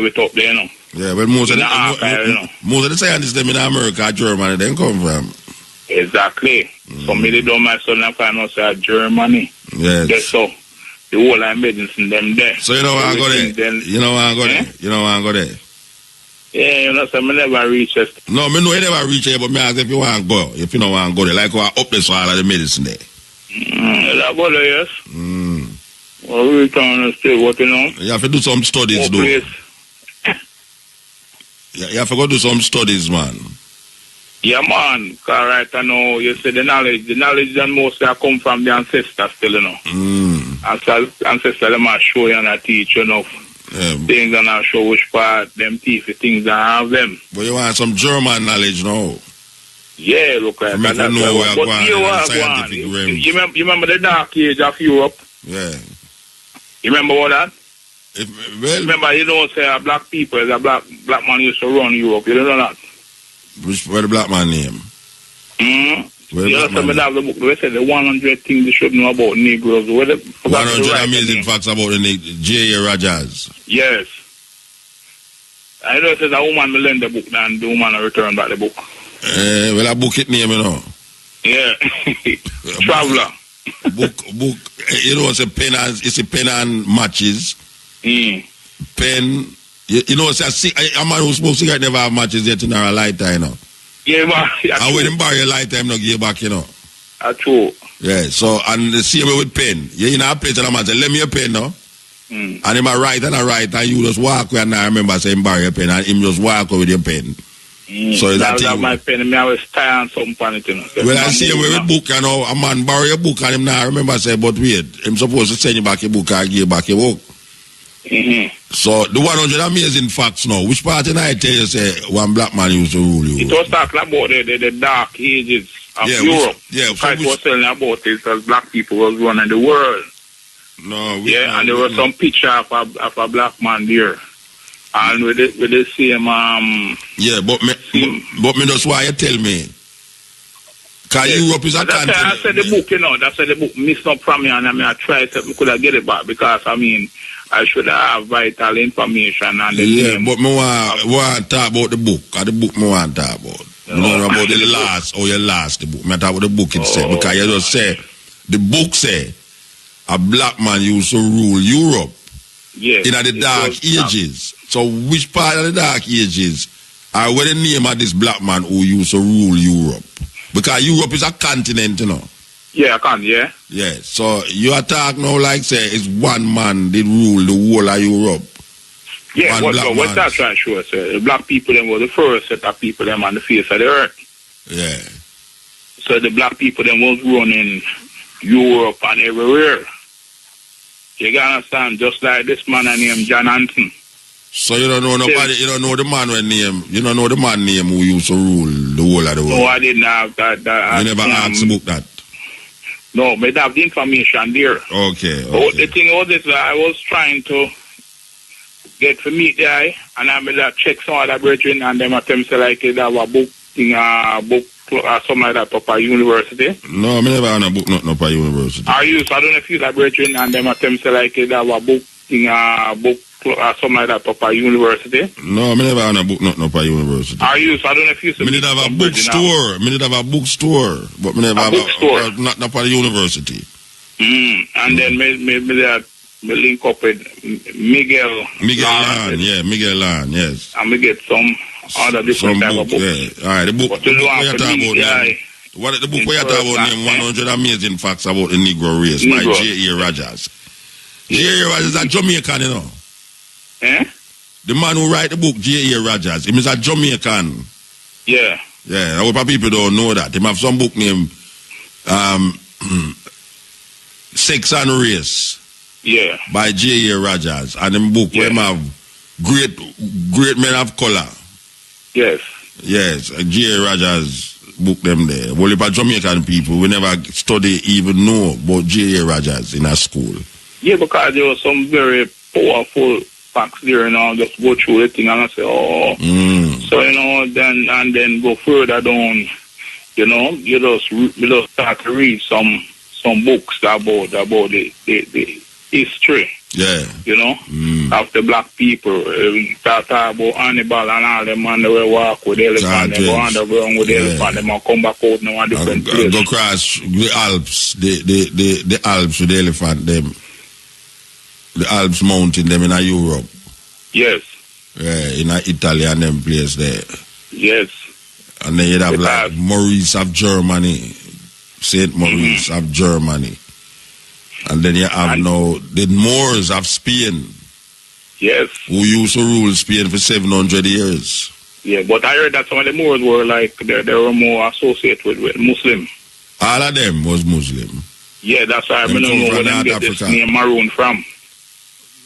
We talk there, you know. Yeah, but most of the scientists them in America, Germany, they come from. Exactly. So me they do my son and find out say Germany. Yes. That's so. The whole of medicine them there. So you know where I go there? You know where I go there? You know where I go there? Yeah, you know, so me never reach it. No, me know you never reach it, but me ask if you want to go. If you don't want to go there, like what up there so all of the medicine there. That go there, yes. Well, we trying to say what you know. You have to do some studies, though. You have to go do some studies, man. Yeah, man. Because right I know, you say the knowledge that mostly come from the ancestors still, you know. Ancestors, them are show you and teach you enough. Things and I show which part, them teeth, things that have them. But you want some German knowledge now? Yeah, look like that. But you remember the dark age of Europe? Yeah. You remember what that? Remember, you don't say a black people, a black man used to run Europe. You don't know that? Where the black man name? You know, some of the book, they said the 100 things they should know about Negroes. 100 amazing facts about the J.A. Rogers. Yes. I know it says a woman will lend the book and the woman will return back the book. Well, I book it name, you know. Yeah. Traveler. Book. You know, it's a pen and matches. Pen. You know, a man who smokes cigarette never have matches yet in our lifetime, you know. Yeah, man. And when him bury a lifetime, no give back, you know. That's true. Yeah, so, and the same way with pen. You're in a place and a man say, let me a pen, no? And him a write, and you just walk away, and I remember saying bury a pen, and him just walk away with your pen. So is that my pen, I was tying something on it, you know. Well, I see him with a book, you know, a man bury a book, and him now remember say, but wait, him supposed to send you back your book and give back your book. So the 100 amazing facts now. Which part of I tell you say one black man used to rule you? It was talking about the dark ages of Europe. It was telling about it as black people was running the world. And there was some picture of a black man there. And with the same but me that's why you tell me. Because Europe is a continent. I said the book, you know, that's the book missed up from me, and I tried to could have get it back because I should have vital information and the but me want to talk about the book. Because the book me want to talk about. You know about the last the book. Me talk about the book itself. Because you just say the book say a black man used to rule Europe in the dark ages. So which part of the dark ages are where the name of this black man who used to rule Europe? Because Europe is a continent, you know. Yeah, I can, yeah. Yeah, so you attack now like say it's one man did rule the whole of Europe. Yeah, what that's trying to show us, the black people them were the first set of people them on the face of the earth. Yeah. So the black people them was running Europe and everywhere. You can understand, just like this man named John Hanson. So you don't know nobody, you don't know the man name who used to rule the whole of the world? No, I didn't have that. You never asked the book that? No, but I have the information there. Okay. But the thing was this, I was trying to get to meet the guy, and I made check some other brethren, and them attempt to like it have a book thing, something like that up at university. No, I never had a book nothing up at university. I don't know if you that brethren, and them attempt to like it have a book thing, something like that up at university. No, I never had a book nothing up at university. I don't know if you I did have a bookstore. I did have a bookstore, but I never have bookstore. Not up at university. And then maybe that me link up with Miguel. Lan, Miguel Lan, yes. And we get some other different type of books. Yeah. All right, the book where you talk about them. What the book where you talk about them 100 Amazing Facts About the Negro Race by J.A. Rogers. J.A. Rogers is a Jamaican, you know. Eh? The man who write the book, J.A. Rogers, he is a Jamaican. Yeah. Yeah, a lot of people don't know that. He have some book named Sex and Race. Yeah. By J.A. Rogers. And the book where him have great men of color. Yes. Yes, J.A. Rogers book them there. Well, if a Jamaican people, we never study even know about J.A. Rogers in our school. Yeah, because there were some very powerful facts there, and I'll just go through the thing and I say, So, then go further down, you just start to read some books about the history. Yeah. Of the black people. Start about Hannibal and all them man, they will walk with the elephant, they go underground with the elephant, they might come back out now a different place. Go cross the Alps, the Alps with the elephant, them. The Alps mountain, them in Europe. Yes. Yeah, in Italy and them place there. Yes. And then you'd have like Maurice of Germany, Saint Maurice of Germany. And then you have now the Moors of Spain. Yes. Who used to rule Spain for 700 years. Yeah, but I heard that some of the Moors were like, they were more associated with Muslim. All of them was Muslim. Yeah, that's why I don't know where they get this name Maroon from.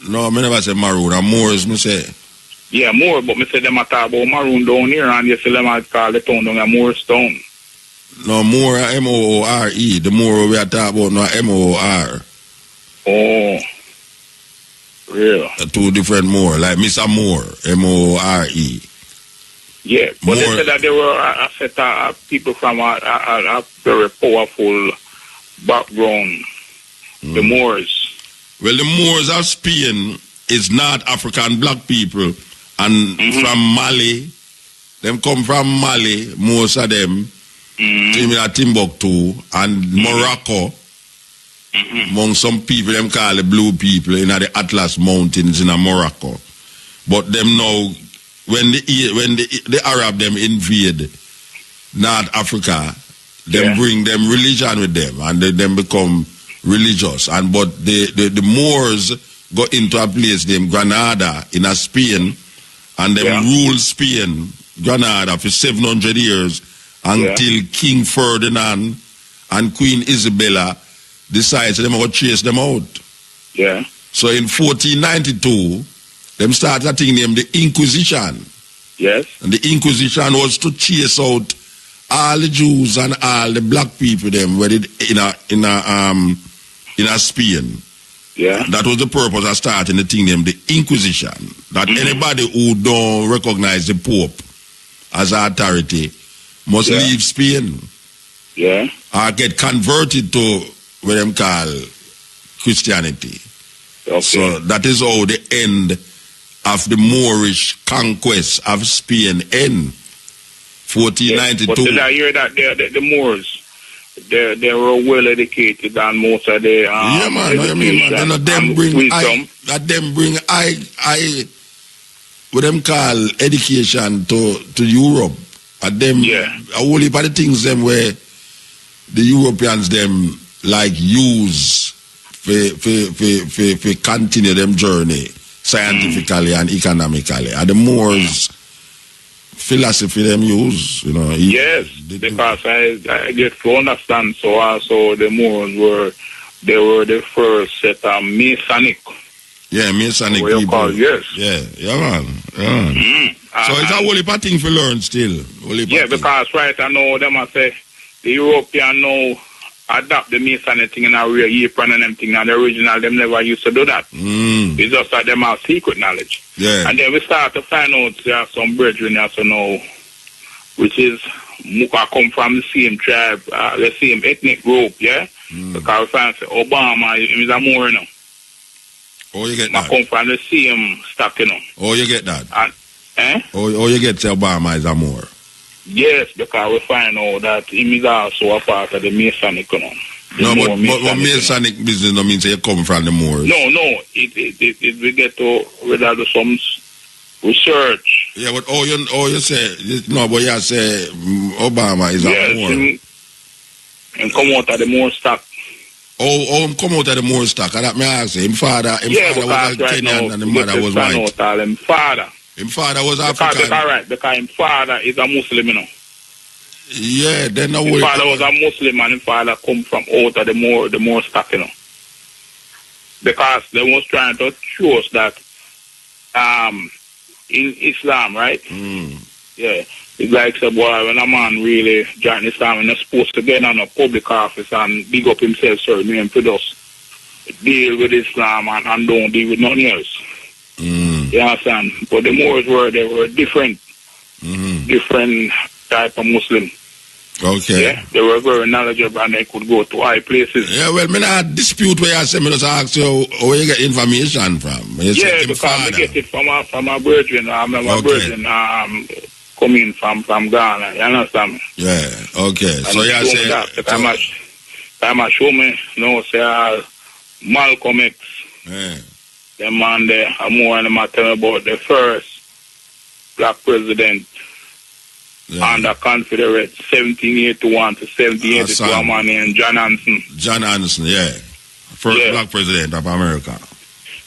No, I never say Maroon. I'm Moors, me say. Yeah, Moor, but me say them a talk about Maroon down here, and you see them a call the town down a Moor's town. No, Moor, M-O-O-R-E. The Moor we are talking about now, M-O-O-R. Oh, real. Two different Moor, like Mr. Moore, M-O-O-R-E. Yeah, but they said that there were a set of people from a very powerful background, the Moors. Well, the Moors of Spain is not African black people, and from Mali, them come from Mali, most of them, Timbuktu, and Morocco. Among some people, them call the blue people in the Atlas Mountains in Morocco. But them now, when the Arab them invade North Africa, them bring them religion with them, and they them become religious. But the Moors go into a place named Granada in Spain, and them rule Spain, Granada, for 700 years until King Ferdinand and Queen Isabella decides them to chase them out. Yeah. So in 1492, them started a thing named the Inquisition. Yes. And the Inquisition was to chase out all the Jews and all the black people them in a Spain. Yeah. That was the purpose of starting the thing named the Inquisition. That anybody who don't recognize the Pope as an authority must leave Spain. Yeah. Or get converted to what them call Christianity. Okay. So that is how the end of the Moorish conquest of Spain end. 1492. But did I hear that the Moors, they were well educated and most of the yeah, man. I mean, man. Them bring what them call education to Europe. And them a whole heap of the things them where the Europeans them like use for continue them journey scientifically and economically. And the Moors philosophy them use, Yes, because I get to understand. So also the Moors were the first set of Masonic. Yeah, Masonic people. Call, yes. Yeah, man. So it's a whole heap of thing to learn still. Because right I know them I say the European now adapt the Masonic thing in a real apron and them thing, and the original them never used to do that. It's just that them have secret knowledge. Yeah. And then we start to find out there are some brethren also now, which is Muka come from the same tribe, the same ethnic group, yeah? Because we find Obama is a Moor, Oh, you get that? come from the same stock, Oh, you get that? And, Oh, you get Obama is a Moor. Yes, because we find out that he is also a part of the Masonic, No, but Masonic business no means you come from the Moors. No. It we get to whether do some research. Yeah, but you say no, but you say Obama is a Moor. And come out of the Moor stock. Him come out of the Moor stock. And that me ask him father was a Kenyan and the mother was white. Him father was African. Because his father is a Muslim, you know. Yeah, then his father was a Muslim and his father come from out of the Moor stock, you know. Because they was trying to show us that in Islam, right? Yeah. It's like say, boy, when a man really join Islam and not supposed to get on a public office and big up himself, certain and to just deal with Islam and don't deal with nothing else. You understand? But the Moors were different. Different type of Muslim. Okay. Yeah, they were very knowledgeable and they could go to high places. Yeah, well, me not dispute where I say, me just ask you where you get information from. Yeah, because I get it from a brethren. I remember my brethren coming from Ghana. You understand me? Yeah, okay. And so you say... Time I show me, say Malcolm X. Yeah. The man there, I'm more and I'm telling about the first black president. Yeah. And the Confederate 1781 to 1782, a man named John Hanson. John Hanson, yeah. First black president of America.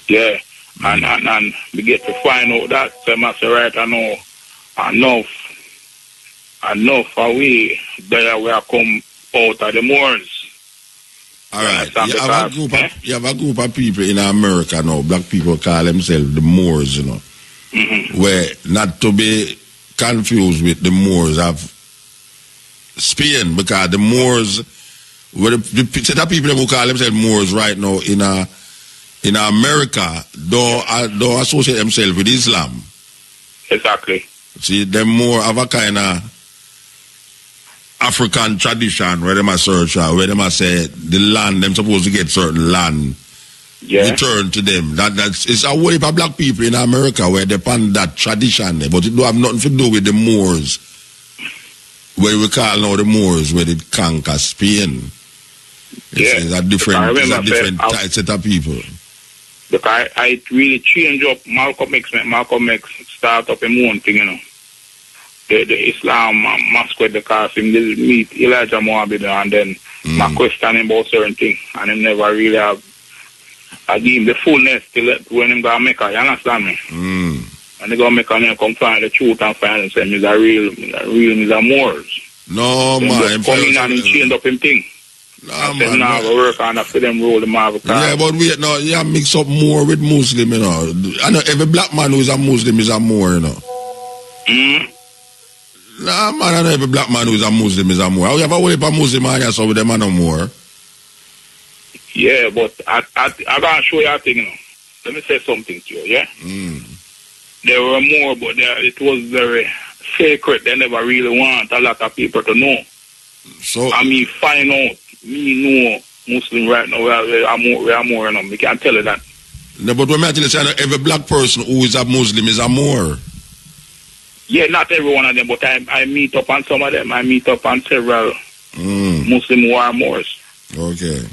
Yeah. And we get to find out that, so I say, right, I know enough for we there we are come out of the Moors. All right. You have a group of people in America now, black people call themselves the Moors, you know. Where not to be confused with the Moors of Spain, because the Moors, the set of people who call themselves Moors right now in America don't associate themselves with Islam. Exactly. See, them more of a kind of African tradition where them a search, where them a say the land, them supposed to get certain land. Yeah. Return to them. It's a way for black people in America where they pan that tradition, but it don't have nothing to do with the Moors. Where we call now the Moors, where they conquer Spain. It's a different set of people. Because I really change up Malcolm X start up a own thing, you know. The Islam masquerade because him did meet Elijah Mohammed and then I question him about certain things and him never really have I give him the fullness till when him go Mecca, you understand me? And they go Mecca and they come find the truth and find him saying he's a real Moors. No man, come in and he change up him thing. No man, now go work on after them roll the marble. Yeah, but wait, no, you mix up Moor with Muslim, you know. I know every black man who is a Muslim is a Moor, you know. Nah man, I know every black man who is a Muslim is a Moor. How you have a way for Muslim and so with them are no more. Yeah, but I gotta show you a thing, you know. Let me say something to you, yeah? There were more, but it was very sacred. They never really want a lot of people to know. So I mean, find out, me know Muslim right now, we are more, you know. We can't tell you that. No, but when I tell you, every black person who is a Muslim is a Moor. Yeah, not every one of them, but I meet up on some of them. I meet up on several Muslim who are Moors. Okay.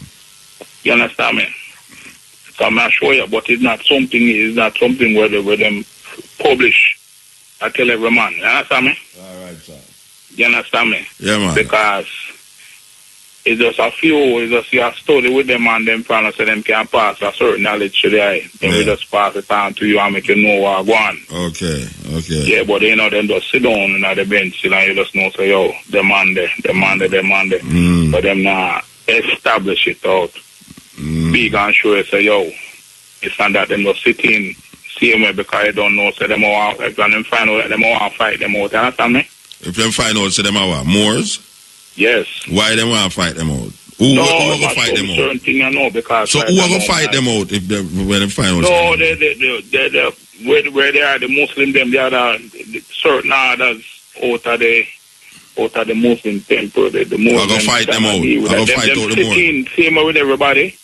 You understand me? So I'm not sure you, but it's not something where them publish. I tell every man. You understand me? All right, sir. You understand me? Yeah, man. Because it's just a study with them and them trying so them can pass a certain knowledge to the eye. Then we just pass it on to you and make you know what's going on. Okay. Yeah, but you know, them just sit down on the bench and you just know, so yo, them on there. But them not establish it out. Big and sure say, yo, it's not that them just sit in same way because you don't know, so them all if them find out that them all fight them out, you understand me? If them find out, so them are what? Moors? Yes. Why they want to fight them out? Who will fight them out? Certain thing you know because. So who will fight them out if when they find out? No, they where they are the Muslim them, they are certain others out of the Muslim temple. The Muslim. I'm gonna fight them out. I'm gonna fight out the Muslim. Same with everybody.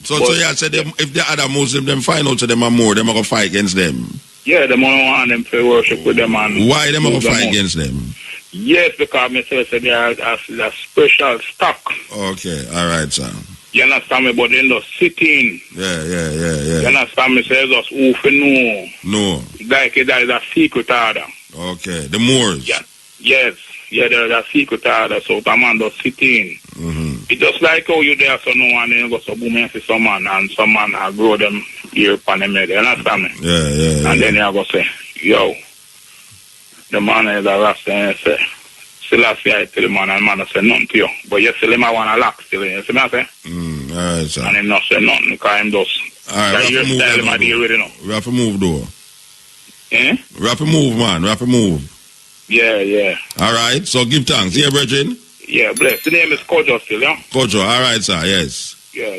So you said them if the other Muslim them find out to them are more, them are gonna fight against them. Yeah, them don't want them to worship with them and. Why them are gonna fight against them? Yes, because me say they are a special stock. Okay, all right, sir. You understand me? But they just sitting. Yeah. You understand me? Say just who for no. No. Like that is a secret order. Okay, the Moors. Yeah. Yes. Yeah, there's a secret order. So the man just sitting. Mm-hmm. It's just like how you there so no one then you go so boom and see some man and some man grow them ear upon them head. You understand me? Yeah. And then you go say, yo, the man is a Rasta and say, Selassie, I tell the man, and the man I say nothing to you. But you still him I want to lock still. You see me I say? All right, sir. And him not say nothing because him just. All right, we have to move. We have to move, though. Eh? We have to move, man. We have to move. Yeah. All right, so give thanks. Yeah, Bridget? Yeah, bless. The name is Kojo still, yeah? Kojo, all right, sir, yes. Yeah.